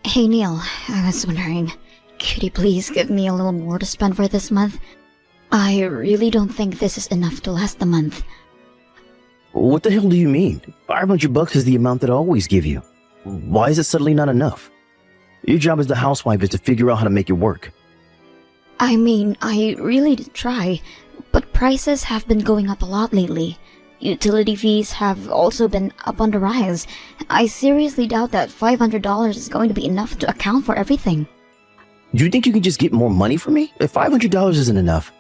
Hey Neil, I was wondering, could you please give me a little more to spend for this month? I really don't think this is enough to last the month. What the hell do you mean? $500 is the amount that I always give you. Why is it suddenly not enough? Your job as the housewife is to figure out how to make it work. I mean, I really did try, but prices have been going up a lot lately. Utility fees have also been up on the rise. I seriously doubt that $500 is going to be enough to account for everything. Do you think you can just get more money from me? If $500 isn't enough,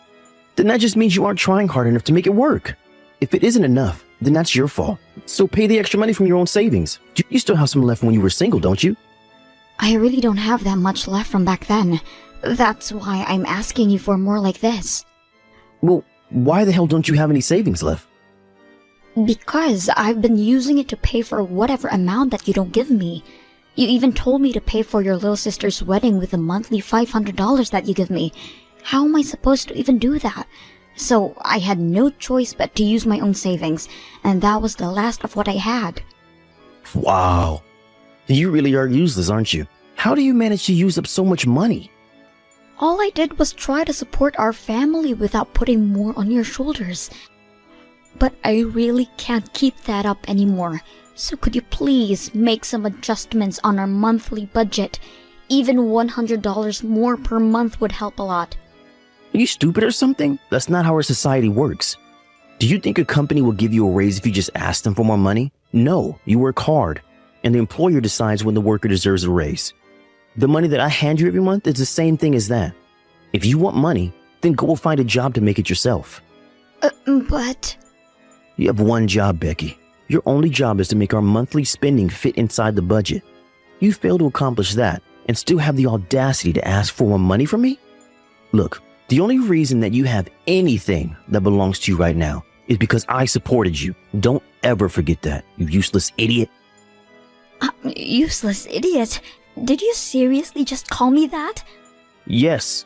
then that just means you aren't trying hard enough to make it work. If it isn't enough, then that's your fault. So pay the extra money from your own savings. You still have some left when you were single, don't you? I really don't have that much left from back then. That's why I'm asking you for more like this. Well, why the hell don't you have any savings left? Because I've been using it to pay for whatever amount that you don't give me. You even told me to pay for your little sister's wedding with the monthly $500 that you give me. How am I supposed to even do that? So I had no choice but to use my own savings, and that was the last of what I had. Wow. You really are useless, aren't you? How do you manage to use up so much money? All I did was try to support our family without putting more on your shoulders. But I really can't keep that up anymore. So could you please make some adjustments on our monthly budget? Even $100 more per month would help a lot. Are you stupid or something? That's not how our society works. Do you think a company will give you a raise if you just ask them for more money? No, you work hard, and the employer decides when the worker deserves a raise. The money that I hand you every month is the same thing as that. If you want money, then go find a job to make it yourself. But... You have one job, Becky. Your only job is to make our monthly spending fit inside the budget. You fail to accomplish that and still have the audacity to ask for more money from me? Look, the only reason that you have anything that belongs to you right now is because I supported you. Don't ever forget that, you useless idiot. Useless idiot? Did you seriously just call me that? Yes.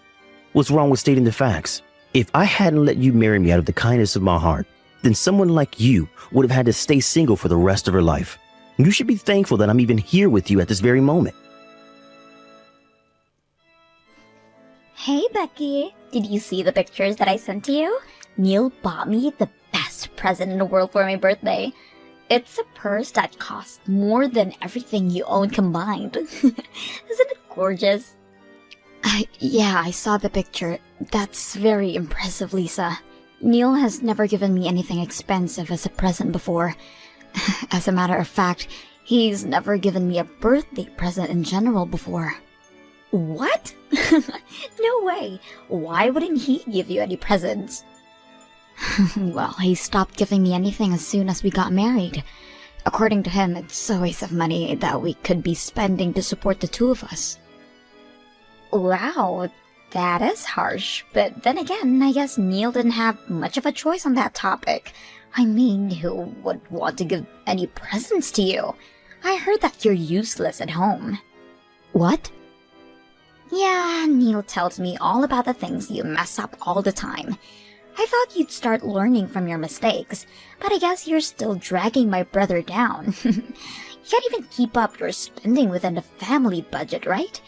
What's wrong with stating the facts? If I hadn't let you marry me out of the kindness of my heart, then someone like you would have had to stay single for the rest of her life. You should be thankful that I'm even here with you at this very moment. Hey Becky, did you see the pictures that I sent to you? Neil bought me the best present in the world for my birthday. It's a purse that costs more than everything you own combined. Isn't it gorgeous? Yeah, I saw the picture. That's very impressive, Lisa. Neil has never given me anything expensive as a present before. As a matter of fact, he's never given me a birthday present in general before. What? No way. Why wouldn't he give you any presents? Well, he stopped giving me anything as soon as we got married. According to him, it's a waste of money that we could be spending to support the two of us. Wow, that is harsh. But then again, I guess Neil didn't have much of a choice on that topic. I mean, who would want to give any presents to you? I heard that you're useless at home. What? Yeah, Neil tells me all about the things you mess up all the time. I thought you'd start learning from your mistakes, but I guess you're still dragging my brother down. You can't even keep up your spending within the family budget, right?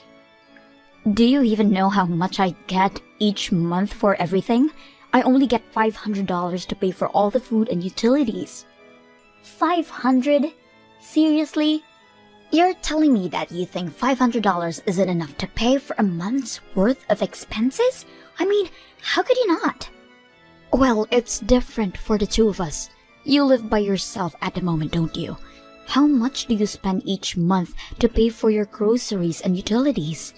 Do you even know how much I get each month for everything? I only get $500 to pay for all the food and utilities. 500? Seriously? You're telling me that you think $500 isn't enough to pay for a month's worth of expenses? I mean, how could you not? Well, it's different for the two of us. You live by yourself at the moment, don't you? How much do you spend each month to pay for your groceries and utilities?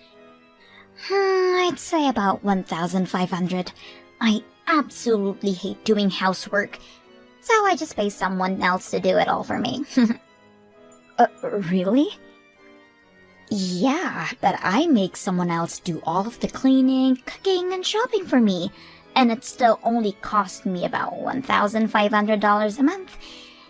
I'd say about 1,500. I absolutely hate doing housework, so I just pay someone else to do it all for me. Really? Yeah, but I make someone else do all of the cleaning, cooking, and shopping for me, and it still only cost me about $1,500 a month.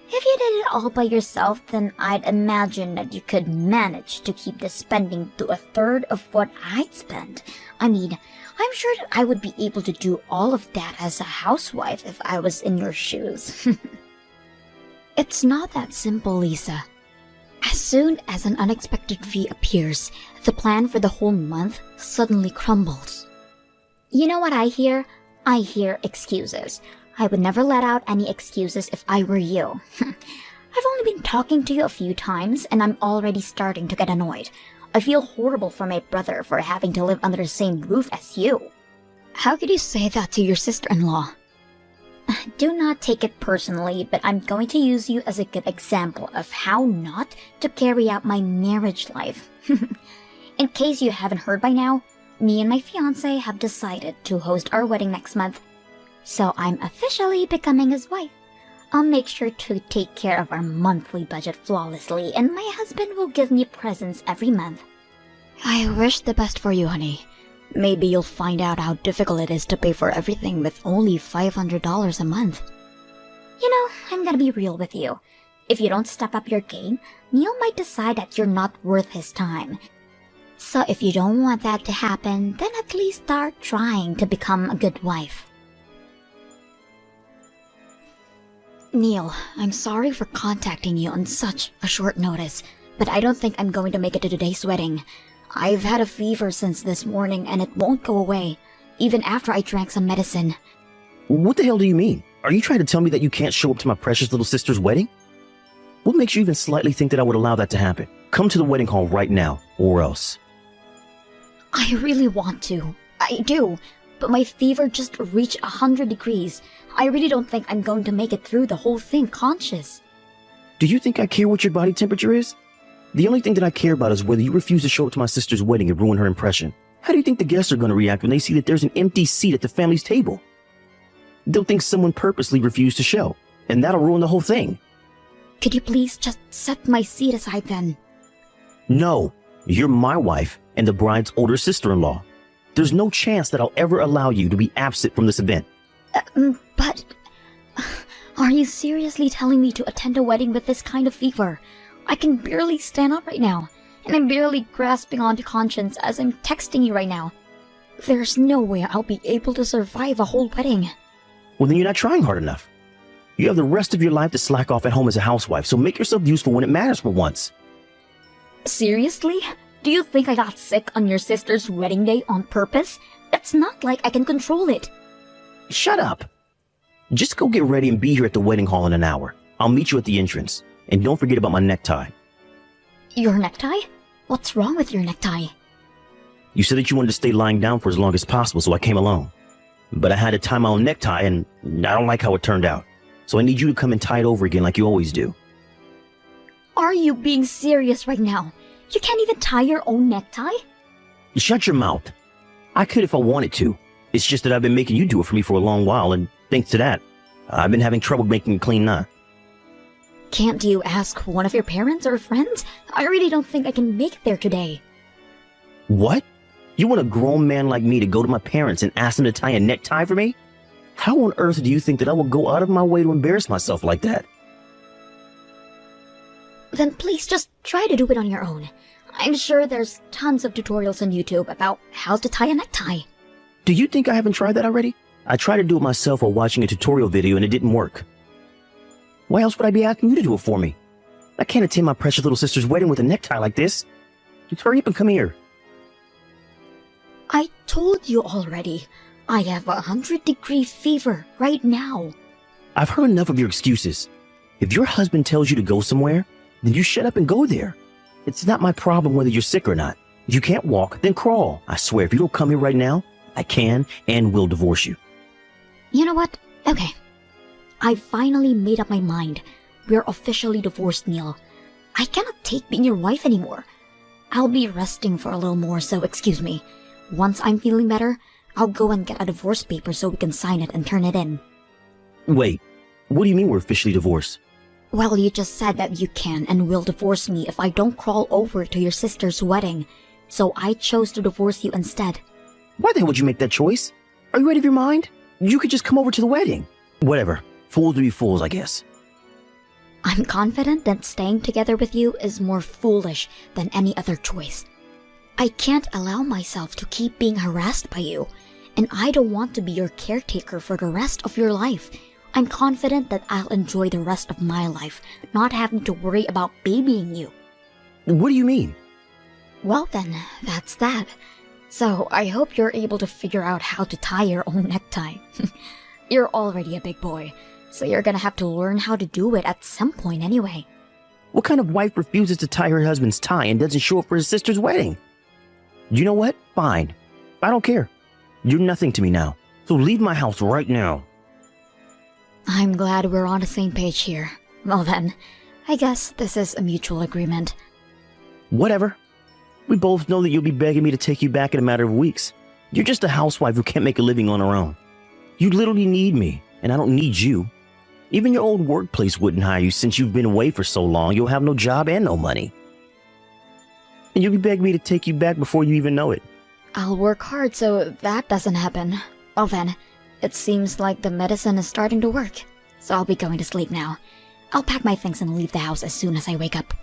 If you did it all by yourself, then I'd imagine that you could manage to keep the spending to a third of what I'd spend. I mean, I'm sure that I would be able to do all of that as a housewife if I was in your shoes. It's not that simple, Lisa. As soon as an unexpected fee appears, the plan for the whole month suddenly crumbles. You know what I hear? I hear excuses. I would never let out any excuses if I were you. I've only been talking to you a few times and I'm already starting to get annoyed. I feel horrible for my brother for having to live under the same roof as you. How could you say that to your sister-in-law? Do not take it personally, but I'm going to use you as a good example of how not to carry out my marriage life. In case you haven't heard by now, me and my fiancé have decided to host our wedding next month. So I'm officially becoming his wife. I'll make sure to take care of our monthly budget flawlessly, and my husband will give me presents every month. I wish the best for you, honey. Maybe you'll find out how difficult it is to pay for everything with only $500 a month. You know, I'm gonna be real with you. If you don't step up your game, Neil might decide that you're not worth his time. So if you don't want that to happen, then at least start trying to become a good wife. Neil, I'm sorry for contacting you on such a short notice, but I don't think I'm going to make it to today's wedding. I've had a fever since this morning and it won't go away, even after I drank some medicine. What the hell do you mean? Are you trying to tell me that you can't show up to my precious little sister's wedding? What makes you even slightly think that I would allow that to happen? Come to the wedding hall right now, or else. I really want to. I do. But my fever just reached 100 degrees. I really don't think I'm going to make it through the whole thing conscious. Do you think I care what your body temperature is? The only thing that I care about is whether you refuse to show up to my sister's wedding and ruin her impression. How do you think the guests are going to react when they see that there's an empty seat at the family's table? They'll think someone purposely refused to show, and that'll ruin the whole thing. Could you please just set my seat aside then? No, you're my wife and the bride's older sister-in-law. There's no chance that I'll ever allow you to be absent from this event. But are you seriously telling me to attend a wedding with this kind of fever? I can barely stand up right now, and I'm barely grasping onto conscience as I'm texting you right now. There's no way I'll be able to survive a whole wedding. Well, then you're not trying hard enough. You have the rest of your life to slack off at home as a housewife, so make yourself useful when it matters for once. Seriously? Do you think I got sick on your sister's wedding day on purpose? It's not like I can control it. Shut up. Just go get ready and be here at the wedding hall in an hour. I'll meet you at the entrance. And don't forget about my necktie. Your necktie? What's wrong with your necktie? You said that you wanted to stay lying down for as long as possible, so I came along. But I had to tie my own necktie, and I don't like how it turned out. So I need you to come and tie it over again like you always do. Are you being serious right now? You can't even tie your own necktie? Shut your mouth. I could if I wanted to. It's just that I've been making you do it for me for a long while, and thanks to that, I've been having trouble making a clean knot. Can't you ask one of your parents or friends? I really don't think I can make it there today. What? You want a grown man like me to go to my parents and ask them to tie a necktie for me? How on earth do you think that I will go out of my way to embarrass myself like that? Then please just try to do it on your own. I'm sure there's tons of tutorials on YouTube about how to tie a necktie. Do you think I haven't tried that already? I tried to do it myself while watching a tutorial video and it didn't work. Why else would I be asking you to do it for me? I can't attend my precious little sister's wedding with a necktie like this. Just hurry up and come here. I told you already. I have a 100-degree fever right now. I've heard enough of your excuses. If your husband tells you to go somewhere, then you shut up and go there. It's not my problem whether you're sick or not. If you can't walk, then crawl. I swear, if you don't come here right now, I can and will divorce you. You know what? Okay. I finally made up my mind. We're officially divorced, Neil. I cannot take being your wife anymore. I'll be resting for a little more, so excuse me. Once I'm feeling better, I'll go and get a divorce paper so we can sign it and turn it in. Wait, what do you mean we're officially divorced? Well, you just said that you can and will divorce me if I don't crawl over to your sister's wedding. So I chose to divorce you instead. Why the hell would you make that choice? Are you out of your mind? You could just come over to the wedding. Whatever. Fools to be fools, I guess. I'm confident that staying together with you is more foolish than any other choice. I can't allow myself to keep being harassed by you, and I don't want to be your caretaker for the rest of your life. I'm confident that I'll enjoy the rest of my life, not having to worry about babying you. What do you mean? Well then, that's that. So I hope you're able to figure out how to tie your own necktie. You're already a big boy, so you're gonna have to learn how to do it at some point anyway. What kind of wife refuses to tie her husband's tie and doesn't show up for his sister's wedding? You know what? Fine. I don't care. You're nothing to me now, so leave my house right now. I'm glad we're on the same page here. Well then, I guess this is a mutual agreement. Whatever. We both know that you'll be begging me to take you back in a matter of weeks. You're just a housewife who can't make a living on her own. You literally need me, and I don't need you. Even your old workplace wouldn't hire you since you've been away for so long. You'll have no job and no money. And you'll be begging me to take you back before you even know it. I'll work hard so that doesn't happen. Well then, it seems like the medicine is starting to work, so I'll be going to sleep now. I'll pack my things and leave the house as soon as I wake up.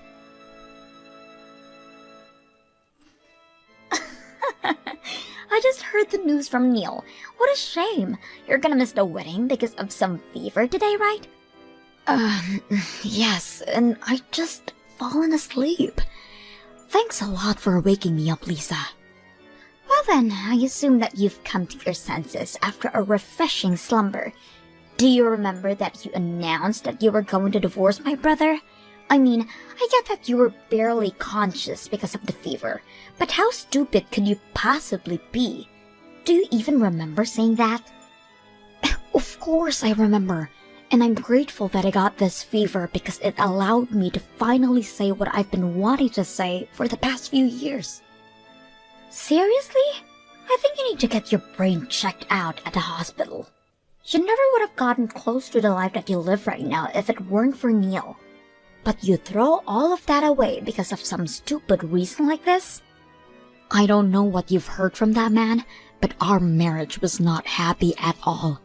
I just heard the news from Neil. What a shame. You're gonna miss the wedding because of some fever today, right? Yes, and I just fallen asleep. Thanks a lot for waking me up, Lisa. Well then, I assume that you've come to your senses after a refreshing slumber. Do you remember that you announced that you were going to divorce my brother? I mean, I get that you were barely conscious because of the fever, but how stupid could you possibly be? Do you even remember saying that? Of course I remember, and I'm grateful that I got this fever because it allowed me to finally say what I've been wanting to say for the past few years. Seriously? I think you need to get your brain checked out at the hospital. You never would have gotten close to the life that you live right now if it weren't for Neil. But you throw all of that away because of some stupid reason like this? I don't know what you've heard from that man, but our marriage was not happy at all.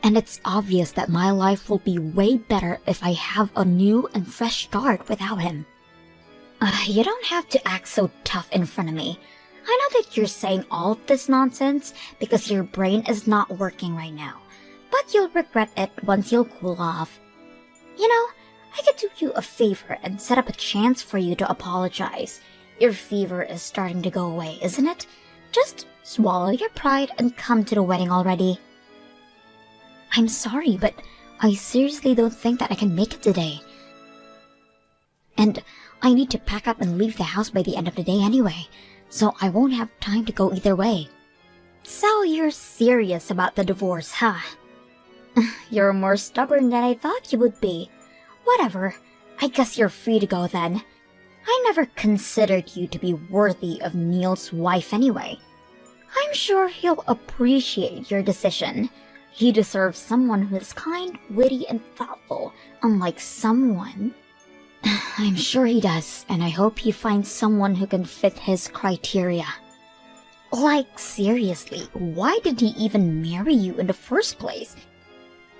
And it's obvious that my life will be way better if I have a new and fresh start without him. You don't have to act so tough in front of me. I know that you're saying all of this nonsense because your brain is not working right now, but you'll regret it once you'll cool off. You know, I could do you a favor and set up a chance for you to apologize. Your fever is starting to go away, isn't it? Just swallow your pride and come to the wedding already. I'm sorry, but I seriously don't think that I can make it today. And I need to pack up and leave the house by the end of the day anyway, so I won't have time to go either way. So you're serious about the divorce, huh? You're more stubborn than I thought you would be. Whatever, I guess you're free to go then. I never considered you to be worthy of Neil's wife anyway. I'm sure he'll appreciate your decision. He deserves someone who is kind, witty, and thoughtful, unlike someone. I'm sure he does, and I hope he finds someone who can fit his criteria. Like, seriously, why did he even marry you in the first place?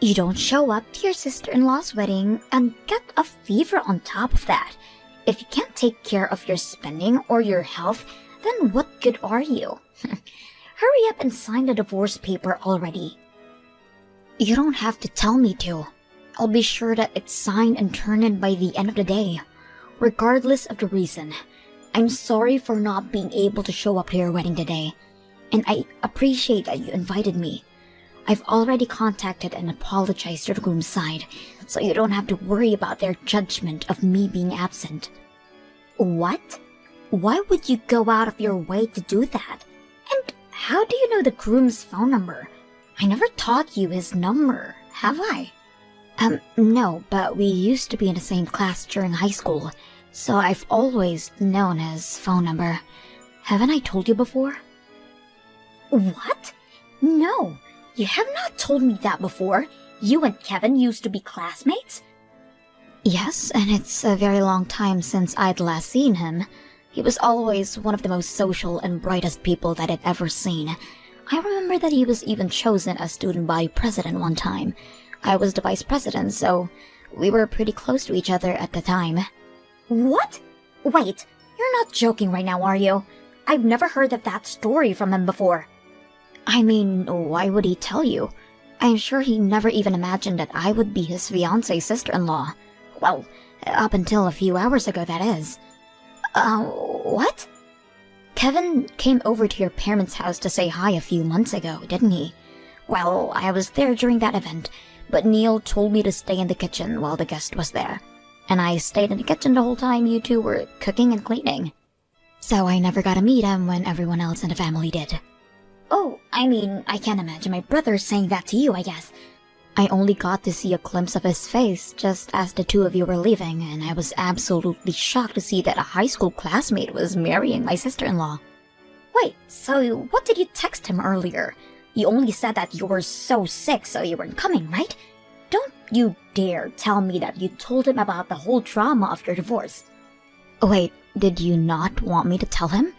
You don't show up to your sister-in-law's wedding and get a fever on top of that. If you can't take care of your spending or your health, then what good are you? Hurry up and sign the divorce paper already. You don't have to tell me to. I'll be sure that it's signed and turned in by the end of the day, regardless of the reason. I'm sorry for not being able to show up to your wedding today, and I appreciate that you invited me. I've already contacted and apologized to the groom's side, so you don't have to worry about their judgment of me being absent. What? Why would you go out of your way to do that? And how do you know the groom's phone number? I never taught you his number, have I? No, but we used to be in the same class during high school, so I've always known his phone number. Haven't I told you before? What? No, you have not told me that before. You and Kevin used to be classmates? Yes, and it's a very long time since I'd last seen him. He was always one of the most social and brightest people that I'd ever seen. I remember that he was even chosen as student body president one time. I was the vice president, so we were pretty close to each other at the time. What? Wait, you're not joking right now, are you? I've never heard of that story from him before. I mean, why would he tell you? I'm sure he never even imagined that I would be his fiancée sister-in-law. Well, up until a few hours ago, that is. What? Kevin came over to your parents' house to say hi a few months ago, didn't he? Well, I was there during that event, but Neil told me to stay in the kitchen while the guest was there. And I stayed in the kitchen the whole time you two were cooking and cleaning. So I never got to meet him when everyone else in the family did. Oh, I mean, I can't imagine my brother saying that to you, I guess. I only got to see a glimpse of his face just as the two of you were leaving, and I was absolutely shocked to see that a high school classmate was marrying my sister-in-law. Wait, so what did you text him earlier? You only said that you were so sick so you weren't coming, right? Don't you dare tell me that you told him about the whole drama of your divorce. Wait, did you not want me to tell him?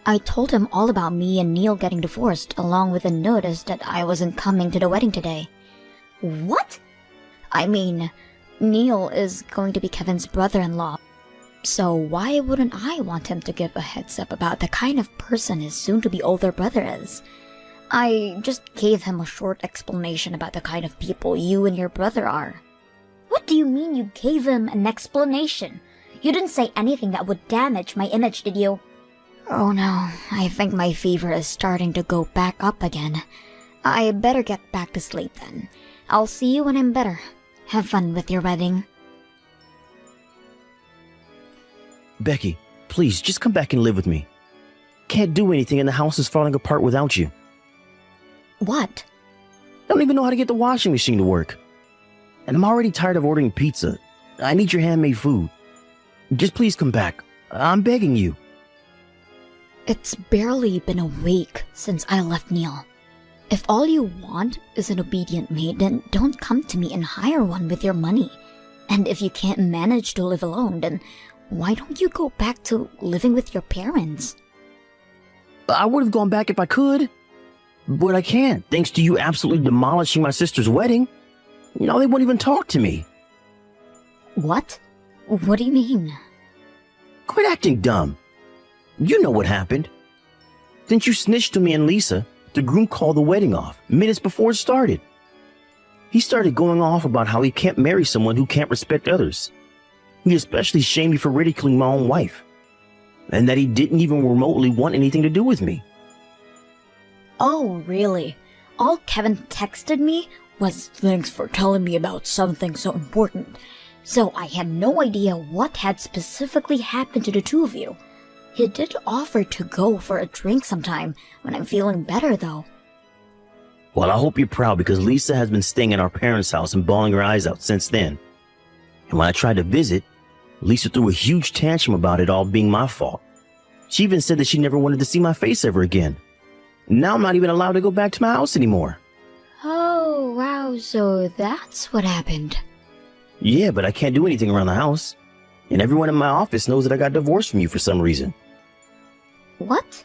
I told him all about me and Neil getting divorced, along with a notice that I wasn't coming to the wedding today. What? I mean, Neil is going to be Kevin's brother-in-law, so why wouldn't I want him to give a heads up about the kind of person his soon-to-be older brother is? I just gave him a short explanation about the kind of people you and your brother are. What do you mean you gave him an explanation? You didn't say anything that would damage my image, did you? Oh no, I think my fever is starting to go back up again. I better get back to sleep then. I'll see you when I'm better. Have fun with your wedding. Becky, please, just come back and live with me. Can't do anything and the house is falling apart without you. What? I don't even know how to get the washing machine to work. And I'm already tired of ordering pizza. I need your handmade food. Just please come back. I'm begging you. It's barely been a week since I left Neil. If all you want is an obedient maid, then don't come to me and hire one with your money. And if you can't manage to live alone, then why don't you go back to living with your parents? I would have gone back if I could. But I can't, thanks to you absolutely demolishing my sister's wedding. You know, they won't even talk to me. What? What do you mean? Quit acting dumb. You know what happened. Since you snitched to me and Lisa, the groom called the wedding off minutes before it started. He started going off about how he can't marry someone who can't respect others. He especially shamed me for ridiculing my own wife. And that he didn't even remotely want anything to do with me. Oh, really? All Kevin texted me was thanks for telling me about something so important. So I had no idea what had specifically happened to the two of you. He did offer to go for a drink sometime when I'm feeling better, though. Well, I hope you're proud because Lisa has been staying at our parents' house and bawling her eyes out since then. And when I tried to visit, Lisa threw a huge tantrum about it all being my fault. She even said that she never wanted to see my face ever again. Now I'm not even allowed to go back to my house anymore. Oh, wow, so that's what happened. Yeah, but I can't do anything around the house. And everyone in my office knows that I got divorced from you for some reason. What?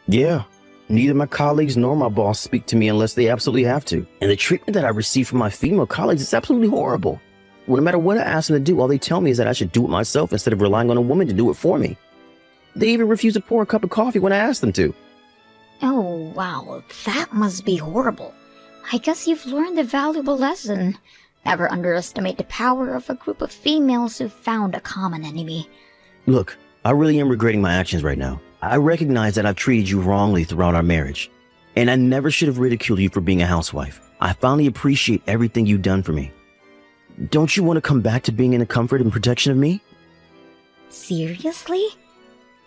Yeah. Neither my colleagues nor my boss speak to me unless they absolutely have to. And the treatment that I receive from my female colleagues is absolutely horrible. Well, no matter what I ask them to do, all they tell me is that I should do it myself instead of relying on a woman to do it for me. They even refuse to pour a cup of coffee when I ask them to. Oh, wow, that must be horrible. I guess you've learned a valuable lesson. Never underestimate the power of a group of females who've found a common enemy. Look, I really am regretting my actions right now. I recognize that I've treated you wrongly throughout our marriage. And I never should have ridiculed you for being a housewife. I finally appreciate everything you've done for me. Don't you want to come back to being in the comfort and protection of me? Seriously?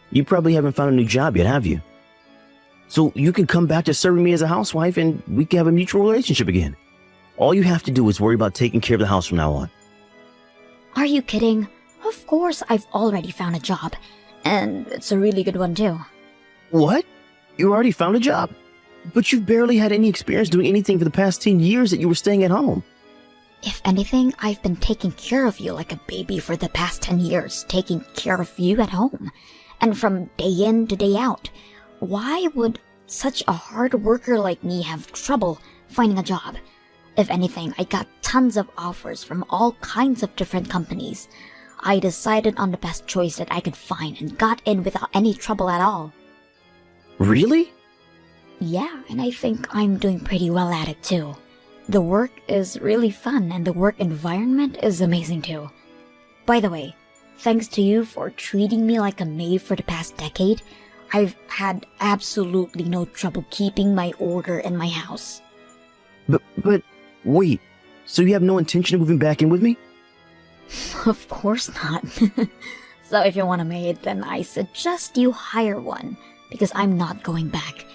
You probably haven't found a new job yet, have you? So you can come back to serving me as a housewife and we can have a mutual relationship again. All you have to do is worry about taking care of the house from now on. Are you kidding? Of course I've already found a job. And it's a really good one too. What? You already found a job? But you've barely had any experience doing anything for the past 10 years that you were staying at home. If anything, I've been taking care of you like a baby for the past 10 years, taking care of you at home. And from day in to day out. Why would such a hard worker like me have trouble finding a job? If anything, I got tons of offers from all kinds of different companies. I decided on the best choice that I could find and got in without any trouble at all. Really? Yeah, and I think I'm doing pretty well at it too. The work is really fun and the work environment is amazing too. By the way, thanks to you for treating me like a maid for the past decade, I've had absolutely no trouble keeping my order in my house. But, wait, so you have no intention of moving back in with me? Of course not. So if you want a maid, then I suggest you hire one, because I'm not going back.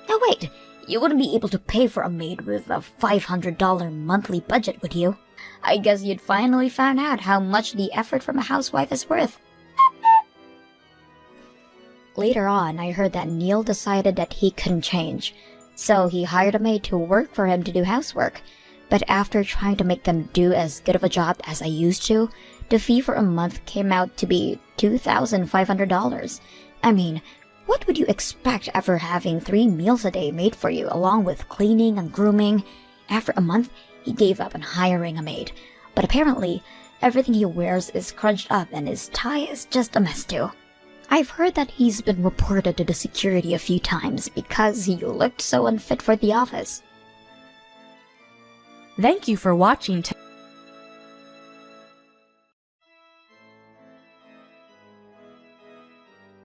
Now wait, you wouldn't be able to pay for a maid with a $500 monthly budget, would you? I guess you'd finally found out how much the effort from a housewife is worth. Later on, I heard that Neil decided that he couldn't change, so he hired a maid to work for him to do housework. But after trying to make them do as good of a job as I used to, the fee for a month came out to be $2,500. I mean, what would you expect after having 3 meals a day made for you, along with cleaning and grooming? After a month, he gave up on hiring a maid. But apparently, everything he wears is crunched up and his tie is just a mess too. I've heard that he's been reported to the security a few times because he looked so unfit for the office. Thank you for watching.